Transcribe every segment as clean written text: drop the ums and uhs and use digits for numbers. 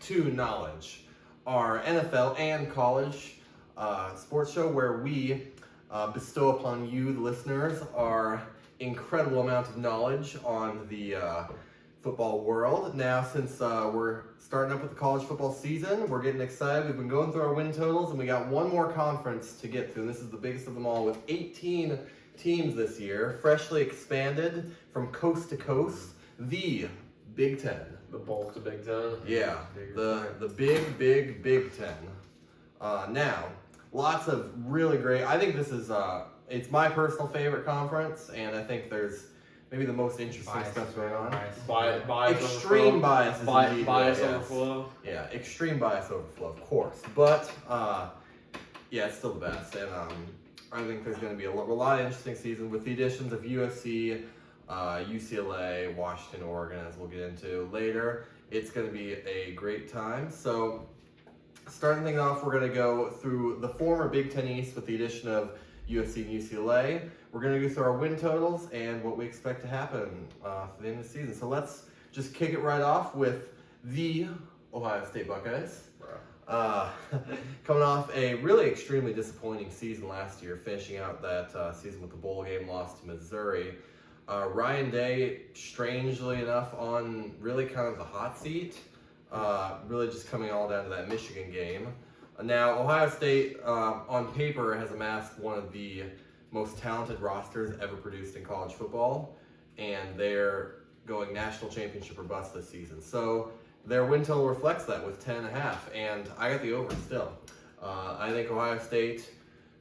to Nollege, our NFL and college sports show where we bestow upon you, the listeners, our incredible amount of knowledge on the football world. Now, since we're starting up with the college football season, we're getting excited. We've been going through our win totals, and we got one more conference to get through. And this is the biggest of them all, with 18 teams this year, freshly expanded from coast to coast, the Big Ten. The bulk of Big Ten. Yeah, the big Ten. Now, lots of really great. I think this is it's my personal favorite conference, and I think there's maybe the most interesting stuff going on. Extreme bias. Bias overflow. Yeah, extreme bias overflow, of course. But yeah, it's still the best, and I think there's going to be a lot of interesting season with the additions of USC, UCLA, Washington, Oregon, as we'll get into later. It's going to be a great time. So, starting things off, we're going to go through the former Big Ten East with the addition of USC and UCLA. We're going to go through our win totals and what we expect to happen for the end of the season. So let's just kick it right off with the Ohio State Buckeyes. Coming off a really extremely disappointing season last year, finishing out that season with the bowl game loss to Missouri. Ryan Day, strangely enough, on really kind of the hot seat, really just coming all down to that Michigan game. Now, Ohio State, on paper, has amassed one of the most talented rosters ever produced in college football, and they're going national championship or bust this season. So their win total reflects that with 10.5, and I got the over still. I think Ohio State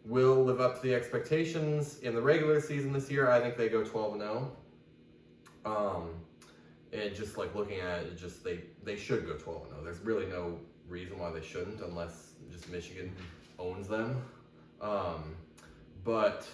will live up to the expectations in the regular season this year. I think they go 12-0. And just like looking at it, just they should go 12-0. There's really no reason why they shouldn't, unless just Michigan owns them. But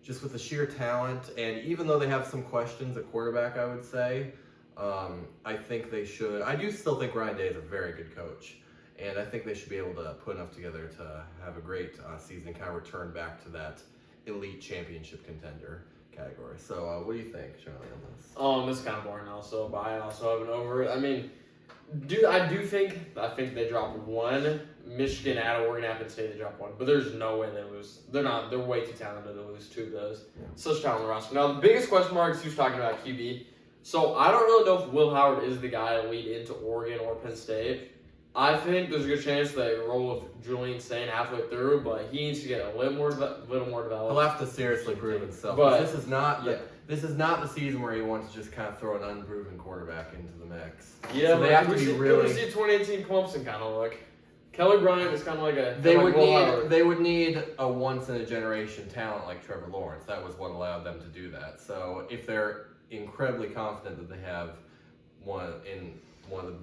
just with the sheer talent, and even though they have some questions at quarterback, I would say, I think they should. I do still think Ryan Day is a very good coach, and I think they should be able to put enough together to have a great season and kind of return back to that elite championship contender category. So what do you think, Charlie, on this? This is kind of boring also, but I also have an over. I mean, I think they drop one. Michigan at Oregon, App State, they drop one. But there's no way they lose. They're way too talented to lose two of those. Yeah. Such talented roster. Now, the biggest question mark is who's talking about QB. So I don't really know if Will Howard is the guy to lead into Oregon or Penn State. I think there's a good chance they roll with Julian Saint halfway through, but he needs to get a little more developed. He'll have to seriously prove himself. But this is not the season where you want to just kind of throw an unproven quarterback into the mix. Yeah, so they have to be really. See 2018 Clemson kind of look. Kelly Bryant is kind of like a. They would need a once in a generation talent like Trevor Lawrence. That was what allowed them to do that. So if they're incredibly confident that they have one of the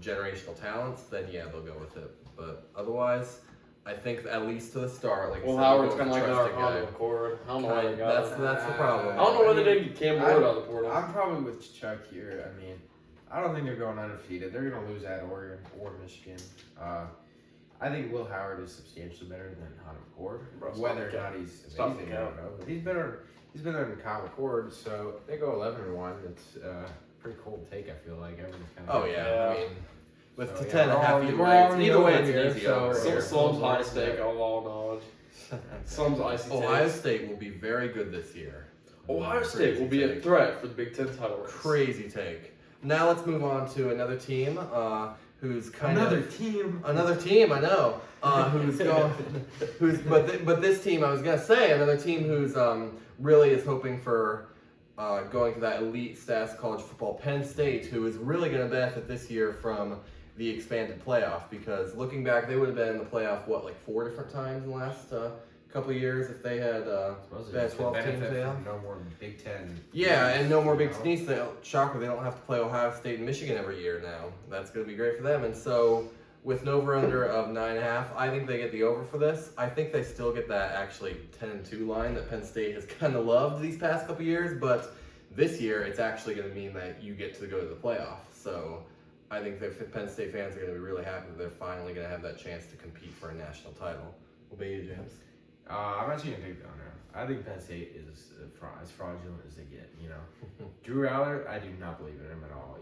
generational talents, then yeah, they'll go with it. But otherwise, I think at least to the start, like Howard's kind of like our McCord. I don't know why they got that's the problem. I don't know why they didn't get Cam Ward out of the portal. I'm probably with Chuck here. I mean, I don't think they're going undefeated. They're going to lose at Oregon or Michigan. I think Will Howard is substantially better than Hunter McCord. Whether or not he's amazing, I don't know. But he's better than Kyle McCord. So they go 11-1. It's pretty cold take. I feel like everyone's kind of. Oh yeah. I mean, with 10.5, either way, it's an easy over. Slum's high stake of all knowledge. Slum's icy takes. Ohio State will be very good this year. Ohio State will be a threat for the Big Ten title race. Crazy take. Now let's move on to another team. Who's kind another of team? Another team, I know. But this team, I was gonna say another team who's really is hoping for going to that elite status college football. Penn State, who is really gonna benefit this year from the expanded playoff, because looking back, they would have been in the playoff 4 different times in the last couple of years if they had 12 teams. No more Big Ten. Yeah, and no more Big Ten East. Shocker, they don't have to play Ohio State and Michigan every year now. That's going to be great for them. And so, with an over-under of 9.5, I think they get the over for this. I think they still get that actually 10-2 line that Penn State has kind of loved these past couple of years. But this year, it's actually going to mean that you get to go to the playoff. So, I think that Penn State fans are going to be really happy that they're finally going to have that chance to compete for a national title. What about you, James? I'm actually going to take the under. I think Penn State is as fraudulent as they get, Drew Aller, I do not believe in him at all.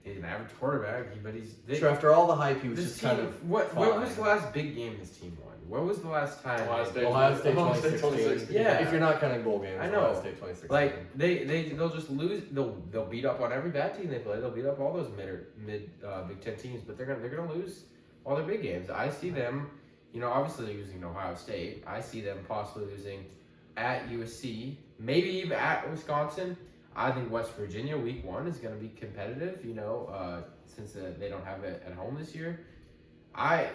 He's an average quarterback, but he's. Sure, after all the hype, he was This just team, kind of. what was the last big game this team won? What was the last time? Ohio State. Ohio State Ohio 2016. 2016. Yeah. If you're not counting bowl games, I know. Ohio State 2016. Like they'll just lose. They'll beat up on every bad team they play. They'll beat up all those mid Big Ten teams, but they're gonna lose all their big games. I see them, obviously they're losing to Ohio State. I see them possibly losing at USC, maybe even at Wisconsin. I think West Virginia week 1 is gonna be competitive. Since they don't have it at home this year. I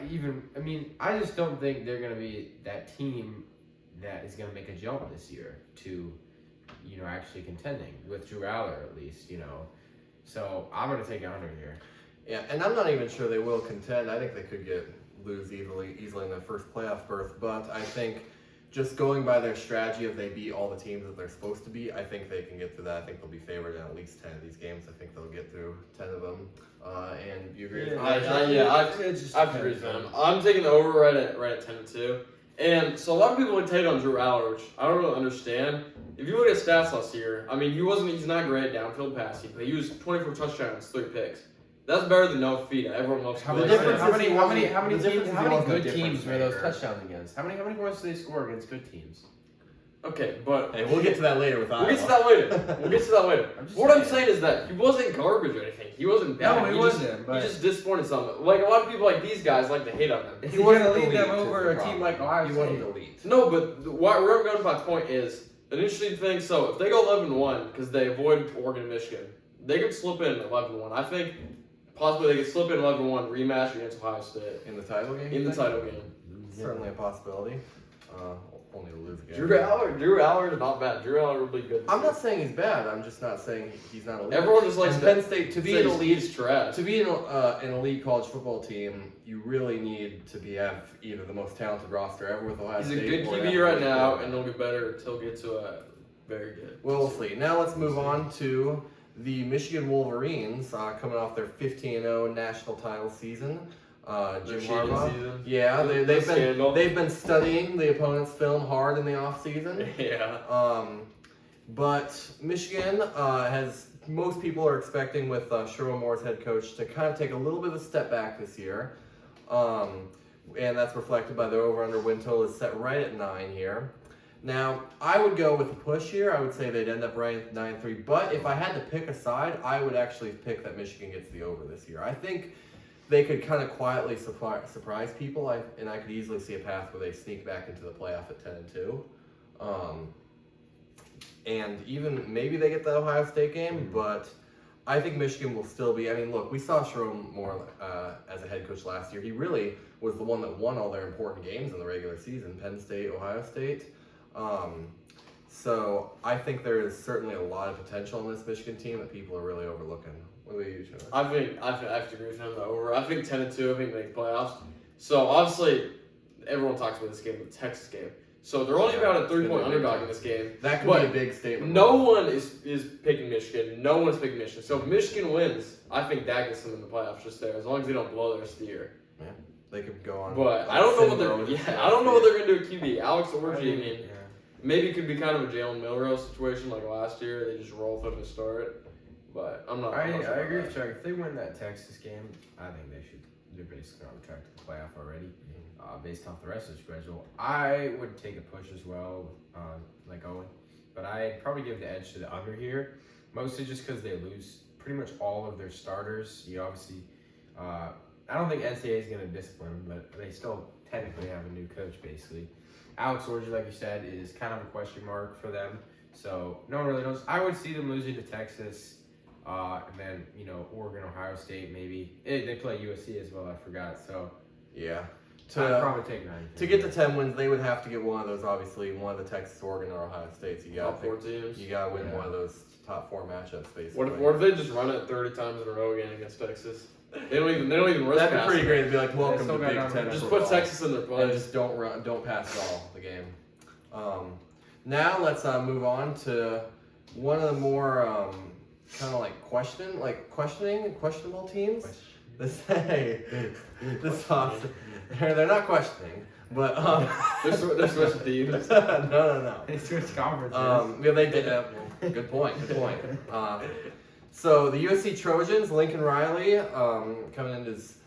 just don't think they're going to be that team that is going to make a jump this year to, actually contending with Drew Aller at least, So I'm going to take under here. Yeah, and I'm not even sure they will contend. I think they could lose easily in their first playoff berth. But I think just going by their strategy, if they beat all the teams that they're supposed to beat, I think they can get through that. I think they'll be favored in at least 10 of these games. I think they'll get through 10 of them. And you agree with me? I have to agree with them. I'm taking the over right at 10-2. And so a lot of people would take on Drew Aller, which I don't really understand. If you look at stats last year, he's not great at downfield passing, but he was 24 touchdowns, 3 picks. That's better than no feet. Everyone loves How to many good good teams were maker. those touchdowns against? How many points do they score against good teams? Okay, but Hey, we'll get to that later with Iowa. We'll get to that later. I'm What I'm saying is that he wasn't garbage or anything. He wasn't bad. No, he wasn't. But He just disappointed some. Like a lot of people, like these guys, like to hate on him. he wasn't wasn't lead them elite, over is the a team problem. like Ohio He State. wasn't elite. No, but where I'm going with my point is an interesting thing. So if they go 11-1 because they avoid Oregon and Michigan, they could slip in 11-1. I think possibly they could slip in 11-1 rematch against Ohio State In the title game? in the title game. Certainly a possibility. Only to lose again. Drew Aller is not bad. Drew Aller will be good. I'm not saying he's bad. I'm just not saying he's not elite. Everyone just likes And to Penn State to be an elite. He's trash. To be an elite college football team, you really need to have either the most talented roster ever with Ohio He's a State. good or QB that right elite now, quarterback. and he'll get better until get to a very good. Well, we'll see. Now let's move on to the Michigan Wolverines coming off their 15-0 national title season. Jim Harbaugh. Season. Yeah, Scandal. they've been studying the opponent's film hard in the offseason. Yeah. But Michigan most people are expecting with Sherman Moore's head coach to kind of take a little bit of a step back this year. And that's reflected by their over-under win total is set right at 9 here. Now, I would go with a push here. I would say they'd end up right at 9-3. But if I had to pick a side, I would actually pick that Michigan gets the over this year. I think they could kind of quietly surprise people, and I could easily see a path where they sneak back into the playoff at 10-2. And even maybe they get the Ohio State game, but I think Michigan will still be. Look, we saw Sherman Moore as a head coach last year. He really was the one that won all their important games in the regular season, Penn State, Ohio State. So I think there is certainly a lot of potential in this Michigan team that people are really overlooking. What about you, Joe? I have to agree with him though. Over. I think 10-2. I think they make playoffs. So obviously, everyone talks about this game, the Texas game. So they're only about a 3-point underdog in this game. That could be a big statement. No one is picking Michigan. No one is picking Michigan. So if Michigan wins, I think that gets them in the playoffs just there, as long as they don't blow the rest of the year. Yeah, they could go on. But I don't know what they're gonna do with QB. Alex Orji, maybe it could be kind of a Jalen Milroe situation like last year. They just roll with him to start. But I'm not. I I'm not sure agree about with Chuck. If they win that Texas game, I think they're basically on track to the playoff already, based off the rest of the schedule. I would take a push as well, like Owen, but I'd probably give the edge to the under here, mostly just because they lose pretty much all of their starters. Obviously, I don't think NCAA is going to discipline them, but they still technically have a new coach, basically. Alex Orji, like you said, is kind of a question mark for them, so no one really knows. I would see them losing to Texas. And then, Oregon, Ohio State, maybe. They play USC as well, I forgot. So, yeah. I'd probably take 9. To get to 10 wins, they would have to get one of those, obviously, one of the Texas, Oregon, or Ohio States. You top 4 teams. You got to win one of those top 4 matchups, basically. What if they just run it 30 times in a row again against Texas? They don't even risk That'd be pretty passing. great to be like, welcome to Big Ten. Just football. put Texas in their And place. just don't pass at all the game. Now let's move on to one of the more kind of like questionable teams. They're not questioning, but They're switching teams. no. They switched conferences. Yeah, they did. Good point. So the USC Trojans, Lincoln Riley, coming in his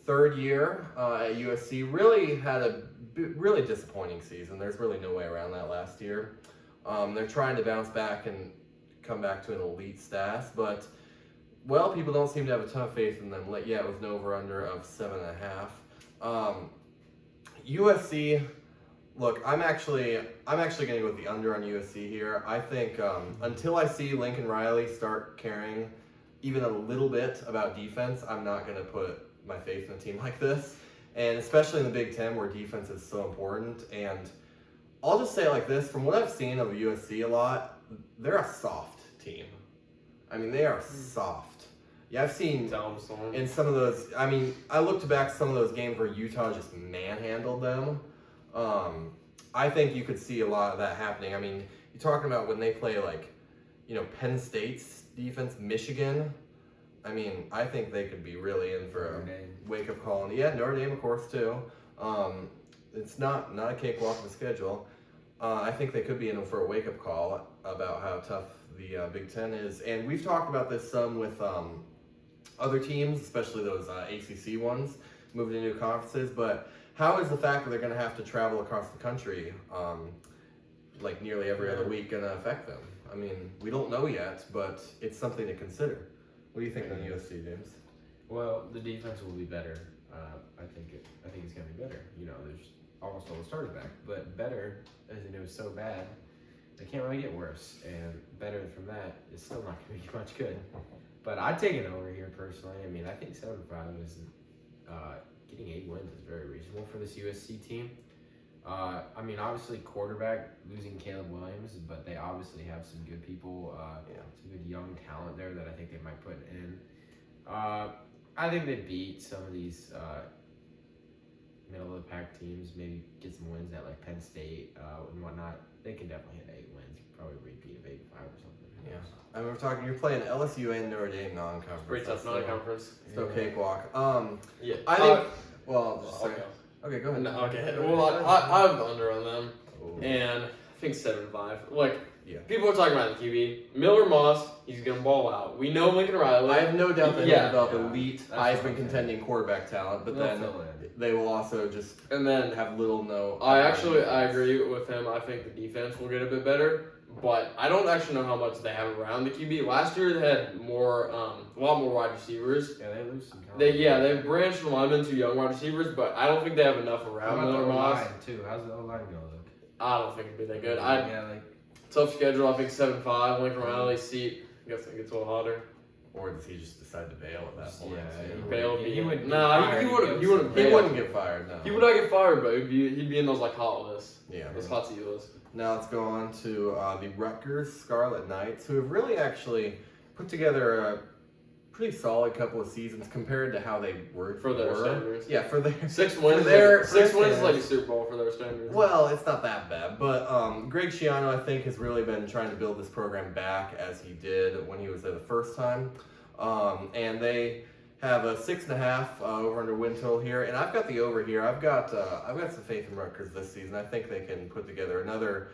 third year at USC, really had a really disappointing season. There's really no way around that last year. They're trying to bounce back and come back to an elite status, but well, people don't seem to have a ton of faith in them yet with an over-under of 7.5. USC, look, I'm actually going to go with the under on USC here. I think until I see Lincoln Riley start caring even a little bit about defense, I'm not going to put my faith in a team like this, and especially in the Big Ten where defense is so important. And I'll just say it like this: from what I've seen of USC a lot, they're a soft team. I mean, they are soft. Yeah, I've seen in some of those. I mean, I looked back some of those games where Utah just manhandled them. I think you could see a lot of that happening. I mean, you're talking about when they play Penn State's defense, Michigan. I mean, I think they could be really in for a wake-up call. And yeah, Notre Dame, of course, too. It's not a cakewalk of a schedule. I think they could be in for a wake-up call about how tough the Big Ten is. And we've talked about this some with other teams, especially those ACC ones, moving to new conferences. But how is the fact that they're going to have to travel across the country like nearly every other week going to affect them? I mean, we don't know yet, but it's something to consider. What do you think on USC, James? Well, the defense will be better. I think it's going to be better. There's almost all the starters back, but better, as in it was so bad, they can't really get worse. And better from that is still not going to be much good. But I'd take it over here personally. I mean, I think 7-5 is getting 8 wins is very reasonable for this USC team. I mean, obviously quarterback losing Caleb Williams, but they obviously have some good people, some good young talent there that I think they might put in. I think they beat some of these middle of the pack teams, maybe get some wins at like Penn State and whatnot. They can definitely hit 8 wins, probably repeat of 8-5 or something. Yeah. I mean, you're playing LSU and Notre Dame non-conference. Pretty tough non-conference. It's no cakewalk. Yeah. I think, okay, go ahead. No, okay. Well, I have under on them, and I think 7-5. Like, people are talking about the QB. Miller Moss, he's going to ball out. We know Lincoln Riley. I have no doubt that he'll develop elite Heisman contending quarterback talent, but then they will also just have little no. I agree with him. I think the defense will get a bit better, but I don't actually know how much they have around the QB. Last year they had a lot more wide receivers. Yeah, they lose some talent. They branched them on into young wide receivers, but I don't think they have enough around Miller Moss. Too. How's the O-line going to look? I don't think it'd be that good. Tough schedule. I think 7-5. Lincoln Riley seat. I guess it gets a little hotter. Or does he just decide to bail at that point? He wouldn't get fired. No, he would not get fired, but he'd be in those like hot lists. Yeah, those hot seat lists. Now let's go on to the Rutgers Scarlet Knights, who have really actually put together a pretty solid couple of seasons compared to how they were for their standards. Yeah, for their 6 wins. 6 wins is like a Super Bowl for their standards. Well, it's not that bad, but Greg Schiano, I think, has really been trying to build this program back as he did when he was there the first time, and they have a 6.5 over under win total here, and I've got the over here. I've got some faith in Rutgers this season. I think they can put together another.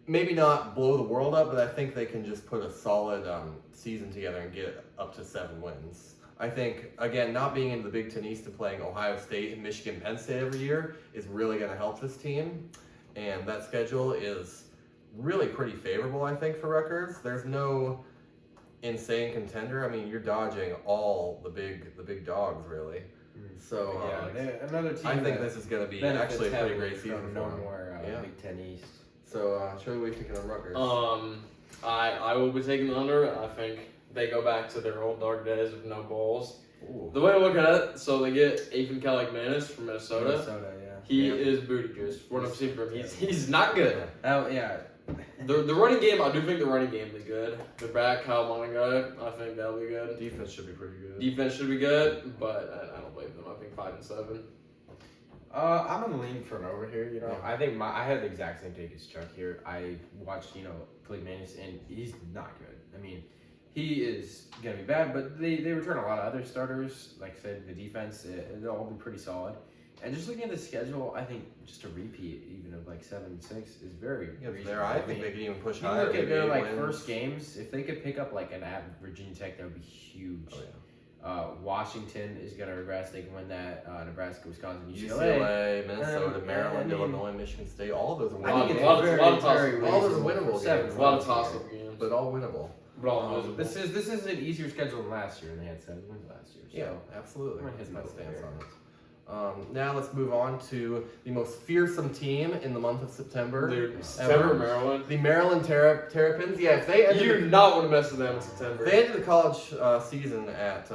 Maybe not blow the world up, but I think they can just put a solid season together and get up to 7 wins. I think, again, not being in the Big Ten East and playing Ohio State and Michigan, Penn State every year is really going to help this team. And that schedule is really pretty favorable, I think, for Rutgers. There's no insane contender. I mean, you're dodging all the big dogs, really. So another team. I think this is going to be actually a pretty great season for no them. more Big Ten East. So, show me what you're thinking on Rutgers. I will be taking the under. I think they go back to their old dark days with no bowls. Ooh. The way I look at it, so they get Ethan Kellick-Manis from Minnesota. Yeah. He is booty juice. What I'm seeing from him, he's not good. Yeah. The running game, I do think the running game will be good. The back, Kyle Moninga, I think that'll be good. Defense should be pretty good. Defense should be good, but I don't believe them. I think 5 and 7. I'm gonna lean for an over here. I think I had the exact same take as Chuck here. I watched Kellick-Manis, and he's not good. I mean, he is gonna be bad, but they return a lot of other starters. Like I said, the defense they'll all be pretty solid. And just looking at the schedule, I think just a repeat even of like 7-6 is very reasonable. I think they could even push If you higher. look at their maybe like wins. first games, if they could pick up like an average Virginia Tech, that would be huge. Oh, yeah. Washington is going to regress. They can win that. Nebraska, Wisconsin, UCLA, Minnesota, And, Maryland, I mean, Illinois, Michigan State. All of those are I think it's winnable. lot of very, toss-up. very All those are reasonable winnable for 7 games. A lot of wins toss-up here. games. But all winnable. But all losable. This is an easier schedule than last year, and they had 7 wins last year. So. Yeah, absolutely. I'm gonna hit That's my middle stance there. on it. Now let's move on to the most fearsome team in the month of September. Dude, September, ever. Maryland. The Maryland Terrapins. Yeah, if they ended You do not want to mess with them in September. If they ended the college season at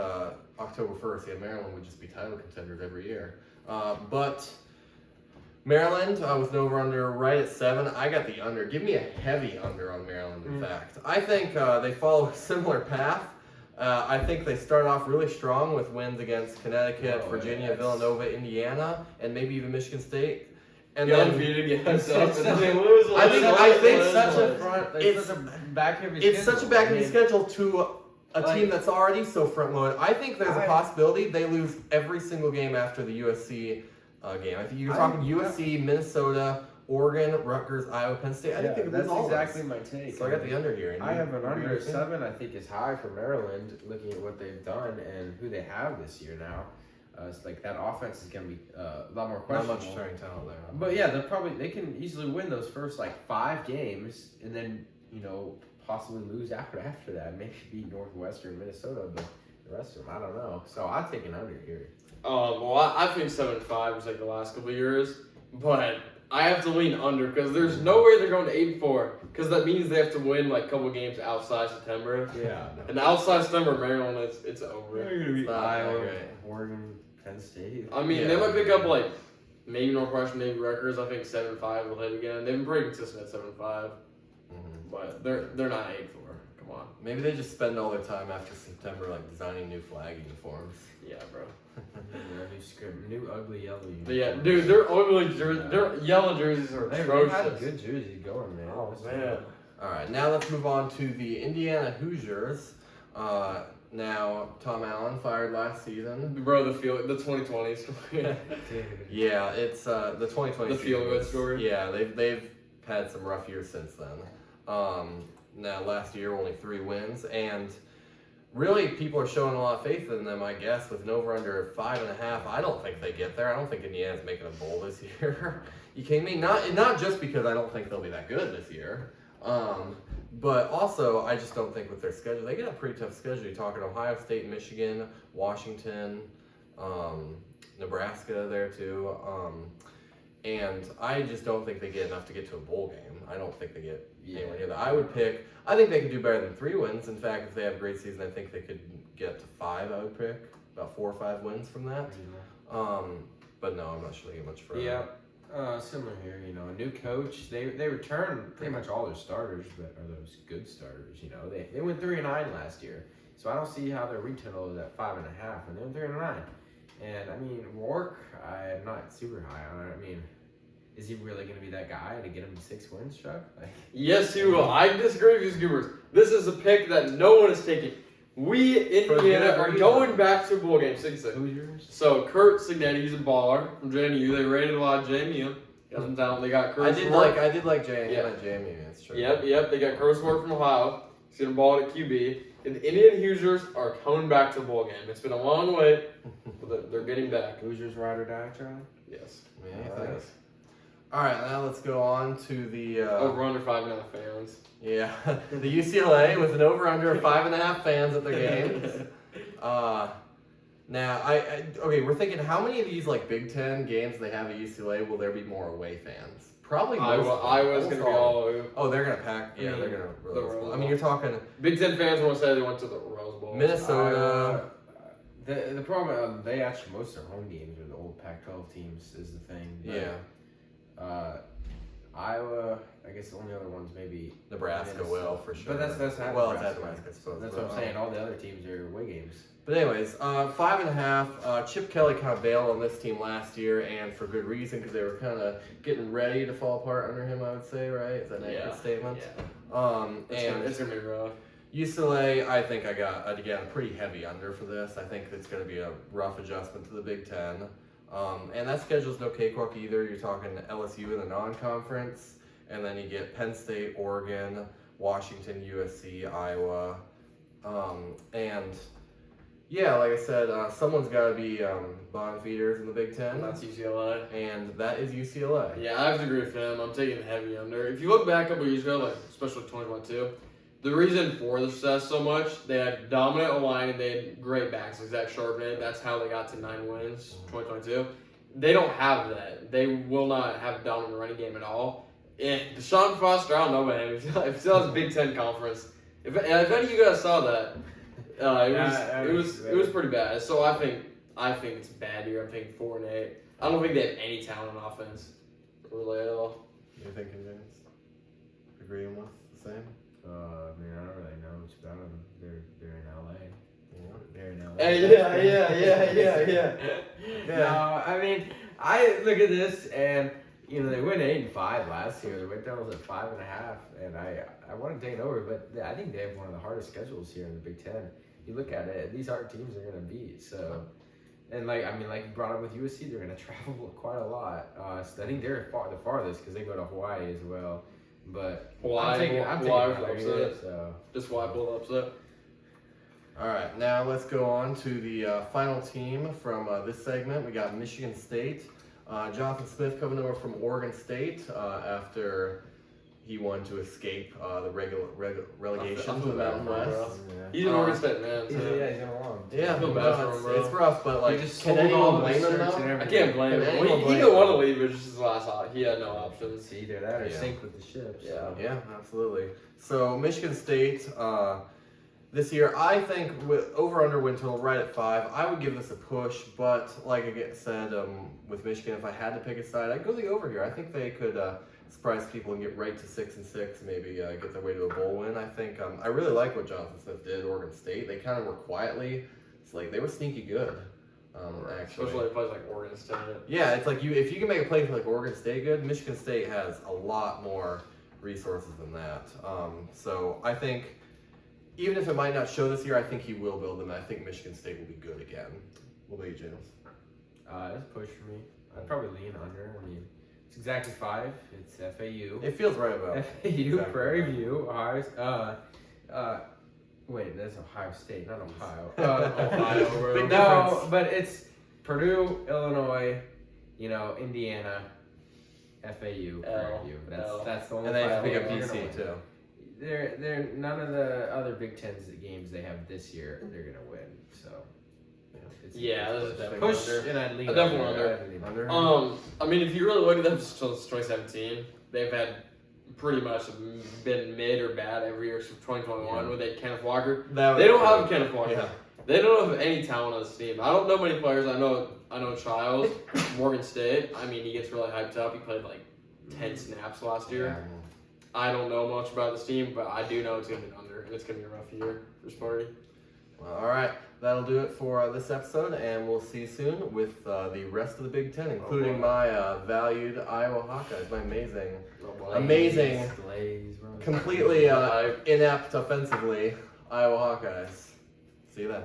October 1st, yeah, Maryland would just be title contenders every year. But Maryland with an over-under right at 7. I got the under. Give me a heavy under on Maryland, in fact. I think they follow a similar path. I think they start off really strong with wins against Connecticut, Virginia, Villanova, Indiana, and maybe even Michigan State. And You're then undefeated against It's us, such and a- they lose. I think It's such a front. It's- It's such a back heavy. it's such a back heavy schedule to a Like- team that's already so front loaded. I think there's a I- possibility they lose every single game after the USC game. I think you're talking USC, Minnesota, Oregon, Rutgers, Iowa, Penn State. I think they could lose that's all exactly of my those. take. So I got the under here. And I you- have an you under agree with me? 7. I think is high for Maryland, looking at what they've done and who they have this year now. It's like that offense is going to be a lot more Not questionable. much turning talent there. But yeah, they can easily win those first like 5 games, and then possibly lose after that. Maybe beat Northwestern, Minnesota, but the rest of them I don't know. So I'd take an under here. Well, I think 7-5 was like the last couple of years, but I have to lean under because there's no way they're going to 8-4 because that means they have to win like a couple of games outside September. Yeah. And outside September, Maryland, it's over. It's not Iowa, that great. Oregon, Penn State. I mean, Yeah. they might pick up like maybe Northwestern, maybe Rutgers. I think 7-5 will hit again. They've been pretty consistent at 7-5, but they're not 8-4. Come on. Maybe they just spend all their time after September like designing new flag uniforms. Yeah, bro. New ugly yellow. But yeah, dude, their ugly jerseys, their yellow jerseys are They had atrocious. good jerseys going, man. Oh man. All right, now let's move on to the Indiana Hoosiers. Now Tom Allen fired last season. Bro, the 2020 story. Yeah, it's the 2020. The feel-good story. Yeah, they've had some rough years since then. Now last year only 3 wins, and really people are showing a lot of faith in them. I guess with an over under 5.5. I don't think they get there. I don't think Indiana's making a bowl this year. You kidding me? Not just because I don't think they'll be that good this year. But also, I just don't think with their schedule, they get a pretty tough schedule. You're talking Ohio State, Michigan, Washington, Nebraska there too. And I just don't think they get enough to get to a bowl game. I don't think they get anywhere near that. I think they could do better than 3 wins. In fact, if they have a great season, I think they could get to 5, I would pick. About 4 or 5 wins from that. But no, I'm not sure they get much further. Yeah. Similar here, a new coach. They returned pretty much all their starters, but are those good starters? They went 3-9 last year, so I don't see how they're reaching at 5.5, and they went 3-9. And I mean, Rourke, I'm not super high on it. I mean, is he really going to be that guy to get him 6 wins, Chuck? Yes, he will. I disagree with you, Goobers. This is a pick that no one is taking. We, Indiana, are going back to a bowl game. 6-6. Who's yours? So, Kurt Signetti, he's a baller from JMU. They rated a lot of JMU. Got some talent. They got Kurt. I did like JMU. Yeah. JMU. It's true. Yep. They got Kurt Swart from Ohio. He's going to ball it at QB. And the Indian Hoosiers are coming back to the bowl game. It's been a long wait, but they're getting back. Hoosiers ride or die, Charlie? Yes. Yeah, thanks. All right, now let's go on to the Over under 5.5 fans. Yeah, the UCLA with an over under 5.5 fans at their games. Now okay, we're thinking how many of these like Big Ten games they have at UCLA will there be more away fans? Probably most. Iowa's going to be all over. Oh, they're gonna pack. Yeah, I mean, they're gonna. the Rose Bowl. I mean, you're talking Big Ten fans want to say they went to the Rose Bowl. Minnesota. The problem, they actually, most of their home games are the old Pac-12 teams is the thing. But, Yeah. Iowa, I guess the only other ones maybe Nebraska Minnesota. will for sure. But that's at well, it's Nebraska. at Nebraska, I suppose. That's what I'm saying. All the other teams are away games. But anyways, 5.5. Chip Kelly kind of bailed on this team last year, and for good reason, because they were kind of getting ready to fall apart under him. I would say, right? Is that an accurate statement? Yeah. It's gonna be rough. UCLA, I think I got again a pretty heavy under for this. I think it's going to be a rough adjustment to the Big Ten. And that schedule's no cakewalk either. You're talking LSU in the non-conference, and then you get Penn State, Oregon, Washington, USC, Iowa, and yeah, like I said, someone's got to be bottom feeders in the Big Ten. And that's UCLA. And that is UCLA. Yeah, I have to agree with him. I'm taking the heavy under. If you look back a couple years ago, like especially 2022, the reason for the success so much, they had dominant O-line and they had great backs, like Zach Charbonnet. That's how they got to 9 wins, 2022. They don't have that. They will not have a dominant running game at all. And Deshaun Foster, I don't know about him. If he still has a Big Ten conference, if any of you guys saw that, it was pretty bad. So I think it's a bad year. I'm thinking 4-8. I don't think they have any talent on offense, really at all. You thinking, James? Agreeing with the same? I mean, I don't really know much about them. They're in LA. Yeah. They're in LA. Yeah. No, I mean, I look at this and they went 8-5 last year. Their win total was at 5.5, and I want to take it over, but I think they have one of the hardest schedules here in the Big Ten. You look at it, these hard teams are going to beat. So, and like you brought up with USC, they're going to travel quite a lot. So I think they're the farthest because they go to Hawaii as well. But I'm taking Hawaii another upset. year, so. Just Hawaii pulled upset. All right, now let's go on to the final team from this segment. We got Michigan State. Jonathan Smith coming over from Oregon State after he wanted to escape the relegation to the Mountain West. He's an Oregon State man. He's in a long. Yeah, I feel bad for him, bro. it's rough, but like, just can sold all anyone the blame him shirts and though? I can't blame him. Anyone He blame didn't him? want to leave. It was just his last hop. He had no options. It's either that or Yeah. sink with the ship. So. Yeah. Yeah, absolutely. So Michigan State this year, I think with over/under win total right at 5. I would give this a push, but like I said, with Michigan, if I had to pick a side, I'd go the over here. I think they could surprise people and get right to 6-6, maybe get their way to a bowl win. I think I really like what Jonathan Smith did at Oregon State. They kind of were quietly, it's like they were sneaky good. Actually, Especially places like Oregon State. yeah, it's like if you can make a play for like Oregon State good, Michigan State has a lot more resources than that. So I think even if it might not show this year, I think he will build them. I think Michigan State will be good again. What about you, James? It's a push for me. I'd probably lean under. I mean, it's exactly 5. It's FAU. It feels right about FAU, exactly. Prairie View, Ohio. Wait, that's Ohio State, not Ohio. Ohio, bro. Big No, difference. but it's Purdue, Illinois, Indiana, FAU, Prairie View. That's the only. And they have to pick five up they're gonna PC win. too. They're none of the other Big Ten games they have this year. They're gonna win. So. It's Yeah, a this is push. definitely Push, under. and I'd lean Definitely under. under. I'd lean Under. I mean, if you really look at them since 2017, they've had pretty much been mid or bad every year since 2021 with a Kenneth Walker. That They was- don't have Kenneth Walker. Yeah. They don't have any talent on this team. I don't know many players. I know Childs, Morgan State. I mean, he gets really hyped up. He played like 10 snaps last year. I don't know much about this team, but I do know it's going to be under, and it's going to be a rough year for Sparty. Well, all right, that'll do it for this episode, and we'll see you soon with the rest of the Big Ten, including my valued Iowa Hawkeyes, my amazing, Glaze, bro. completely inept offensively Iowa Hawkeyes. See you then.